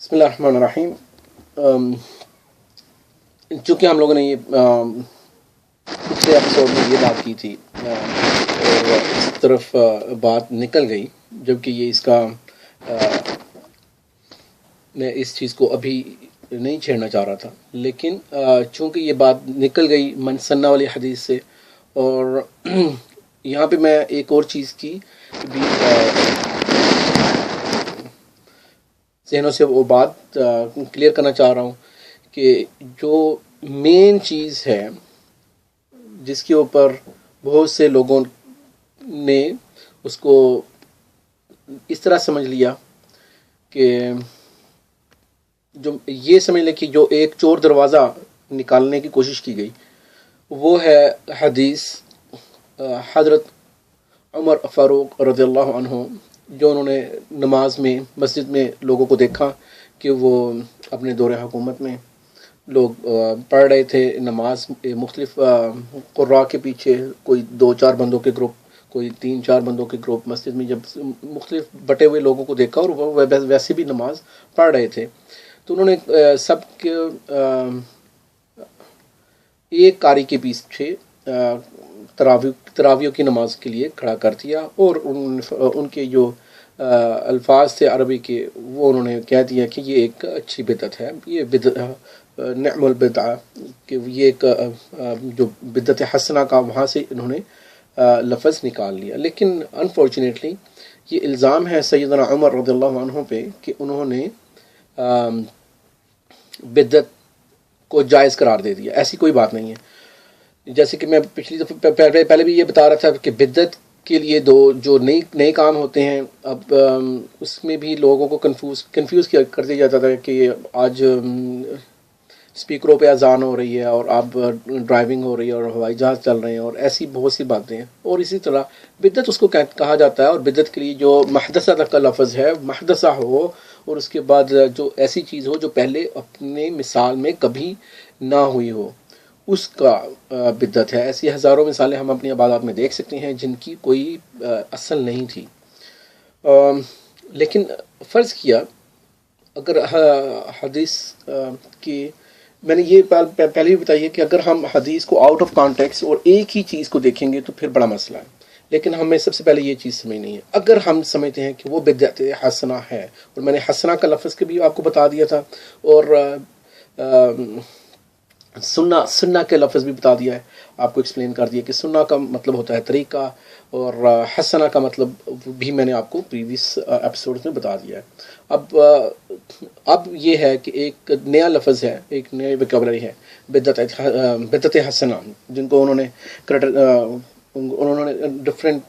بسم اللہ الرحمن الرحیم۔ چونکہ ہم لوگوں نے یہ پچھلے ایپیسوڈ میں یہ بات کی تھی اور اس طرف بات نکل گئی، جبکہ یہ اس کا میں اس چیز کو ابھی نہیں چھیڑنا چاہ رہا تھا، لیکن چونکہ یہ بات نکل گئی من سنہ والی حدیث سے، اور یہاں پہ میں ایک اور چیز کی بھی ذہنوں سے وہ بات کلیئر کرنا چاہ رہا ہوں کہ جو مین چیز ہے جس کے اوپر بہت سے لوگوں نے اس کو اس طرح سمجھ لیا کہ جو یہ سمجھ لیں کہ جو ایک چور دروازہ نکالنے کی کوشش کی گئی، وہ ہے حدیث حضرت عمر فاروق رضی اللہ عنہ، جو انہوں نے نماز میں مسجد میں لوگوں کو دیکھا کہ وہ اپنے دور حکومت میں لوگ پڑھ رہے تھے نماز، مختلف قراء کے پیچھے کوئی 2-4 بندوں کے گروپ، کوئی 3-4 بندوں کے گروپ مسجد میں، جب مختلف بٹے ہوئے لوگوں کو دیکھا اور وہ ویسے بھی نماز پڑھ رہے تھے، تو انہوں نے سب کے ایک قاری کے پیچھے تراویح کی نماز کے لیے کھڑا کر دیا، اور ان کے جو الفاظ تھے عربی کے، وہ انہوں نے کہہ دیا کہ یہ ایک اچھی بدعت ہے، یہ نعم البدعہ، کہ یہ ایک جو بدعت حسنہ کا وہاں سے انہوں نے لفظ نکال لیا۔ لیکن انفارچونیٹلی یہ الزام ہے سیدنا عمر رضی اللہ عنہ پہ کہ انہوں نے بدعت کو جائز قرار دے دیا۔ ایسی کوئی بات نہیں ہے، جیسے کہ میں پچھلی دفعہ پہلے بھی یہ بتا رہا تھا کہ بدعت کے لیے جو نئے کام ہوتے ہیں، اب اس میں بھی لوگوں کو کنفیوز کر دیا جاتا تھا کہ آج اسپیکروں پہ اذان ہو رہی ہے اور اب ڈرائیونگ ہو رہی ہے اور ہوائی جہاز چل رہے ہیں، اور ایسی بہت سی باتیں ہیں، اور اسی طرح بدعت اس کو کہا جاتا ہے۔ اور بدعت کے لیے جو محدثہ تک کا لفظ ہے، محدثہ ہو اور اس کے بعد جو ایسی چیز ہو جو پہلے اپنے مثال میں کبھی نہ ہوئی ہو، اس کا بدعت ہے۔ ایسی ہزاروں مثالیں ہم اپنی عبادات میں دیکھ سکتے ہیں جن کی کوئی اصل نہیں تھی۔ لیکن فرض کیا اگر حدیث کی، میں نے یہ پہلے بھی بتائی ہے کہ اگر ہم حدیث کو آؤٹ آف کانٹیکس اور ایک ہی چیز کو دیکھیں گے تو پھر بڑا مسئلہ ہے، لیکن ہمیں سب سے پہلے یہ چیز سمجھنی ہے۔ اگر ہم سمجھتے ہیں کہ وہ بدعت حسنہ ہے، اور میں نے حسنہ کا لفظ کے بھی آپ کو بتا دیا تھا، اور سنہ کے لفظ بھی بتا دیا ہے، آپ کو ایکسپلین کر دیا کہ سنہ کا مطلب ہوتا ہے طریقہ، اور حسنہ کا مطلب بھی میں نے آپ کو پریویس ایپیسوڈ میں بتا دیا ہے۔ اب یہ ہے کہ ایک نیا لفظ ہے، ایک نئی ویکیبلری ہے، بدعت حسنہ، جن کو انہوں نے ڈفرینٹ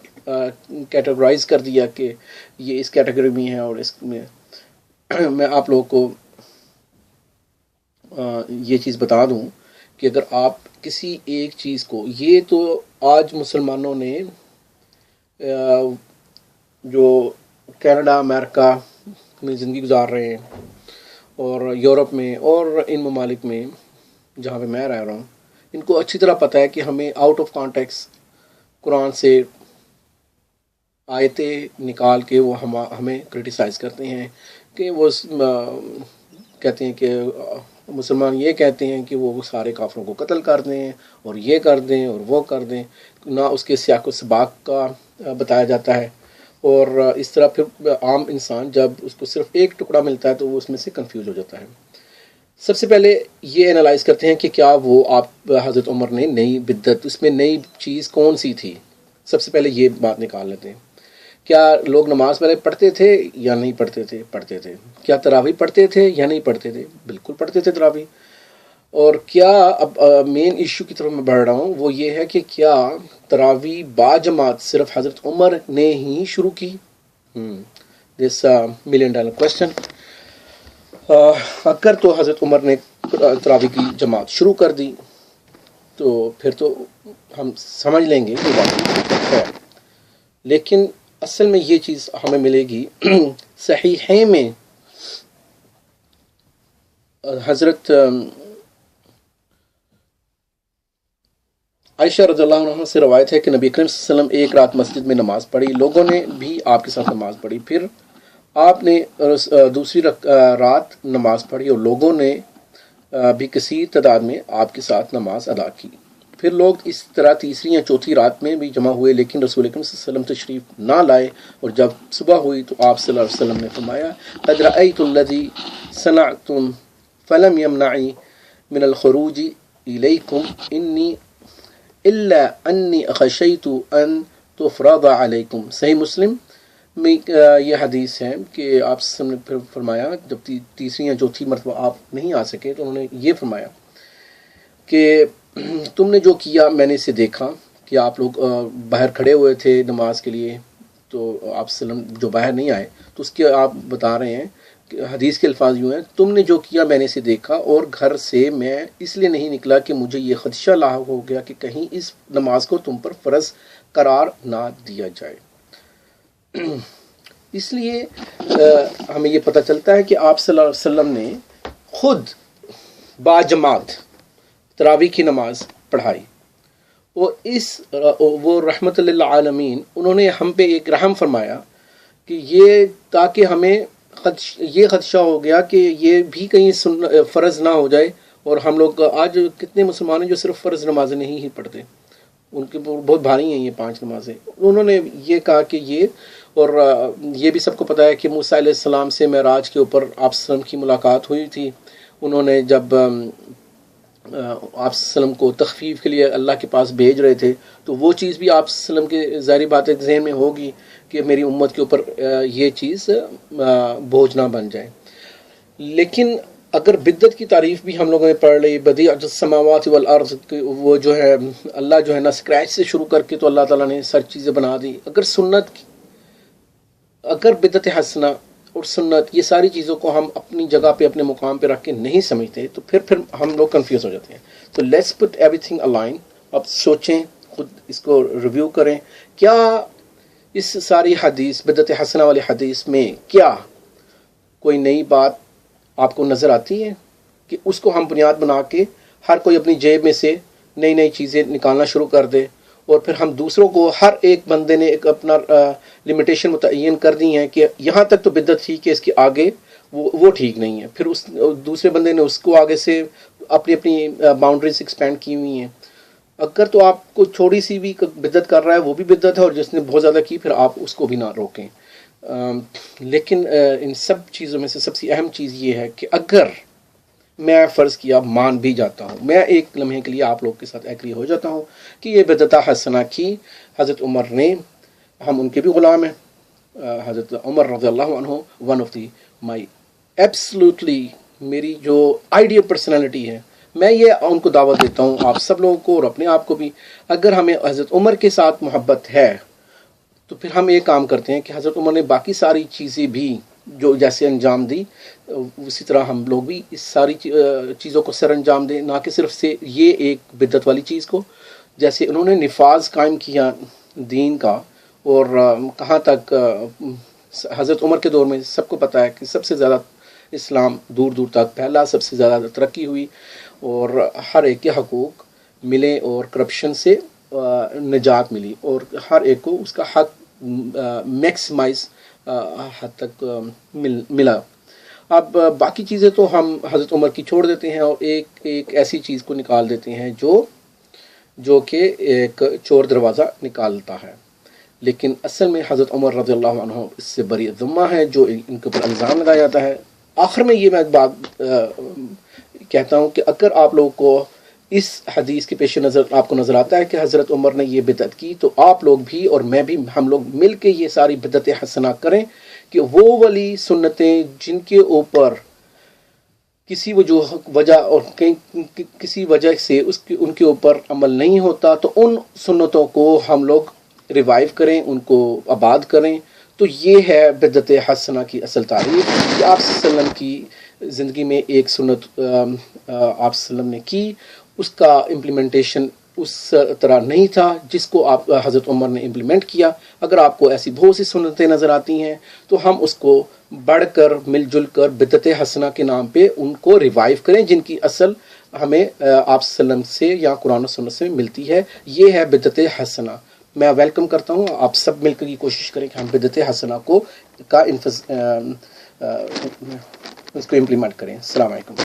کیٹیگرائز کر دیا کہ یہ اس کیٹیگری میں ہے، اور اس میں میں آپ لوگوں کو یہ چیز بتا دوں کہ اگر آپ کسی ایک چیز کو، یہ تو آج مسلمانوں نے جو کینیڈا امریکہ میں زندگی گزار رہے ہیں، اور یورپ میں اور ان ممالک میں جہاں پہ میں رہ رہا ہوں، ان کو اچھی طرح پتہ ہے کہ ہمیں آؤٹ آف کانٹیکس قرآن سے آیتیں نکال کے وہ ہمیں کرٹیسائز کرتے ہیں، کہ وہ کہتے ہیں کہ مسلمان یہ کہتے ہیں کہ وہ سارے کافروں کو قتل کر دیں، اور یہ کر دیں اور وہ کر دیں، نہ اس کے سیاق و سباق کا بتایا جاتا ہے، اور اس طرح پھر عام انسان جب اس کو صرف ایک ٹکڑا ملتا ہے تو وہ اس میں سے کنفیوز ہو جاتا ہے۔ سب سے پہلے یہ انالائز کرتے ہیں کہ کیا وہ حضرت عمر نے نئی بدعت، اس میں نئی چیز کون سی تھی، سب سے پہلے یہ بات نکال لیتے ہیں۔ کیا لوگ نماز پہلے پڑھتے تھے یا نہیں پڑھتے تھے؟ پڑھتے تھے۔ کیا تراویح پڑھتے تھے یا نہیں پڑھتے تھے؟ بالکل پڑھتے تھے تراویح۔ اور کیا اب مین ایشو کی طرف میں بڑھ رہا ہوں، وہ یہ ہے کہ کیا تراویح با جماعت صرف حضرت عمر نے ہی شروع کی؟ دس ملین ڈالر کوشچن۔ اگر تو حضرت عمر نے تراویح کی جماعت شروع کر دی تو پھر تو ہم سمجھ لیں گے کہ واقعی ہے، لیکن اصل میں یہ چیز ہمیں ملے گی صحیحین میں۔ حضرت عائشہ رضی اللہ عنہ سے روایت ہے کہ نبی کریم صلی اللہ علیہ وسلم ایک رات مسجد میں نماز پڑھی، لوگوں نے بھی آپ کے ساتھ نماز پڑھی، پھر آپ نے دوسری رات نماز پڑھی اور لوگوں نے بھی کثیر تعداد میں آپ کے ساتھ نماز ادا کی۔ پھر لوگ اس طرح تیسری یا چوتھی رات میں بھی جمع ہوئے، لیکن رسول اکرم صلی اللہ علیہ وسلم تشریف نہ لائے، اور جب صبح ہوئی تو آپ صلی اللہ علیہ وسلم نے فرمایا قد رأیت الذی صنعتم فلم یمنعنی من الخروج الیکم انی الا انی خشیت ان تفرض علیکم۔ صحیح مسلم میں یہ حدیث ہے کہ آپ صلی اللہ علیہ وسلم نے پھر فرمایا جب تیسری یا چوتھی مرتبہ آپ نہیں آ سکے تو انہوں نے یہ فرمایا کہ تم نے جو کیا میں نے اسے دیکھا کہ آپ لوگ باہر کھڑے ہوئے تھے نماز کے لیے، تو آپ صلی اللہ علیہ وسلم جو باہر نہیں آئے تو اس کے آپ بتا رہے ہیں کہ حدیث کے الفاظ یوں ہیں تم نے جو کیا میں نے اسے دیکھا، اور گھر سے میں اس لیے نہیں نکلا کہ مجھے یہ خدشہ لاحق ہو گیا کہ کہیں اس نماز کو تم پر فرض قرار نہ دیا جائے۔ اس لیے ہمیں یہ پتہ چلتا ہے کہ آپ صلی اللہ علیہ وسلم نے خود باجماعت تراویح کی نماز پڑھائی، اور وہ رحمت للعالمین انہوں نے ہم پہ ایک رحم فرمایا کہ یہ تاکہ ہمیں یہ خدشہ ہو گیا کہ یہ بھی کہیں فرض نہ ہو جائے، اور ہم لوگ آج کتنے مسلمان ہیں جو صرف فرض نمازیں نہیں ہی پڑھتے، ان کے بہت بھاری ہیں یہ 5 نمازیں۔ انہوں نے یہ کہا کہ یہ، اور یہ بھی سب کو پتہ ہے کہ موسیٰ علیہ السلام سے معراج کے اوپر آپ صلی اللہ علیہ وسلم کی ملاقات ہوئی تھی، انہوں نے جب آپ صلی اللہ علیہ وسلم کو تخفیف کے لیے اللہ کے پاس بھیج رہے تھے تو وہ چیز بھی آپ صلی اللہ علیہ وسلم کے ظاہری بات ذہن میں ہوگی کہ میری امت کے اوپر یہ چیز بوجھ نہ بن جائے۔ لیکن اگر بدعت کی تعریف بھی ہم لوگوں نے پڑھ لی، بدیع السماوات والارض، وہ جو ہے اللہ جو ہے نا اسکریچ سے شروع کر کے تو اللہ تعالیٰ نے سر چیزیں بنا دی، اگر بدعت حسنہ اور سنت یہ ساری چیزوں کو ہم اپنی جگہ پہ اپنے مقام پہ رکھ کے نہیں سمجھتے تو پھر ہم لوگ کنفیوز ہو جاتے ہیں۔ تو let's put every thing align, اب سوچیں، خود اس کو ریویو کریں، کیا اس ساری حدیث بدعت حسنہ والی حدیث میں کیا کوئی نئی بات آپ کو نظر آتی ہے کہ اس کو ہم بنیاد بنا کے ہر کوئی اپنی جیب میں سے نئی نئی چیزیں نکالنا شروع کر دے، اور پھر ہم دوسروں کو، ہر ایک بندے نے ایک اپنا لمیٹیشن متعین کر دی ہیں کہ یہاں تک تو بدعت ٹھیک ہے، اس کے آگے وہ ٹھیک نہیں ہے، پھر اس دوسرے بندے نے اس کو آگے سے اپنی باؤنڈریز ایکسپینڈ کی ہوئی ہیں۔ اگر تو آپ کو چھوڑی سی بھی بدعت کر رہا ہے وہ بھی بدعت ہے، اور جس نے بہت زیادہ کی پھر آپ اس کو بھی نہ روکیں۔ لیکن ان سب چیزوں میں سے سب سے اہم چیز یہ ہے کہ اگر میں فرض کیا مان بھی جاتا ہوں، میں ایک لمحے کے لیے آپ لوگ کے ساتھ ایگری ہو جاتا ہوں کہ یہ بدعت حسنہ کی حضرت عمر نے، ہم ان کے بھی غلام ہیں، حضرت عمر رضی اللہ عنہ one of the my absolutely, میری جو آئیڈیل پرسنالٹی ہے، میں یہ ان کو دعوت دیتا ہوں آپ سب لوگوں کو اور اپنے آپ کو بھی، اگر ہمیں حضرت عمر کے ساتھ محبت ہے تو پھر ہم یہ کام کرتے ہیں کہ حضرت عمر نے باقی ساری چیزیں بھی جو جیسے انجام دی اسی طرح ہم لوگ بھی اس ساری چیزوں کو سر انجام دیں، نہ کہ صرف سے یہ ایک بدعت والی چیز کو۔ جیسے انہوں نے نفاذ قائم کیا دین کا، اور کہاں تک حضرت عمر کے دور میں سب کو پتہ ہے کہ سب سے زیادہ اسلام دور دور تک پھیلا، سب سے زیادہ ترقی ہوئی، اور ہر ایک کے حقوق ملے، اور کرپشن سے نجات ملی، اور ہر ایک کو اس کا حق میکسیمائز حد تک ملا۔ اب باقی چیزیں تو ہم حضرت عمر کی چھوڑ دیتے ہیں، اور ایک ایسی چیز کو نکال دیتے ہیں جو کہ ایک چور دروازہ نکالتا ہے، لیکن اصل میں حضرت عمر رضی اللہ عنہ اس سے بری ذمہ ہے جو ان کے اوپر الزام لگایا جاتا ہے۔ آخر میں یہ میں بات کہتا ہوں کہ اگر آپ لوگوں کو اس حدیث کے پیش نظر آپ کو نظر آتا ہے کہ حضرت عمر نے یہ بدعت کی، تو آپ لوگ بھی اور میں بھی، ہم لوگ مل کے یہ ساری بدعت حسنہ کریں کہ وہ والی سنتیں جن کے اوپر کسی وجہ اور کسی وجہ سے ان کے اوپر عمل نہیں ہوتا، تو ان سنتوں کو ہم لوگ ریوائیو کریں، ان کو آباد کریں۔ تو یہ ہے بدعت حسنہ کی اصل تعریف کہ آپ صلی اللہ علیہ وسلم کی زندگی میں ایک سنت آپ صلی اللہ علیہ وسلم نے کی، اس کا امپلیمنٹیشن اس طرح نہیں تھا جس کو آپ حضرت عمر نے امپلیمنٹ کیا۔ اگر آپ کو ایسی بہت سی سنتیں نظر آتی ہیں تو ہم اس کو بڑھ کر مل جل کر بدعت حسنہ کے نام پہ ان کو ریوائیو کریں، جن کی اصل ہمیں آپ صلی اللہ علیہ وسلم سے یا قرآن و سنت سے ملتی ہے۔ یہ ہے بدعت حسنہ۔ میں ویلکم کرتا ہوں. آپ سب مل کر یہ کوشش کریں کہ ہم بدعت حسنہ کو اس کو امپلیمنٹ کریں. السلام علیکم.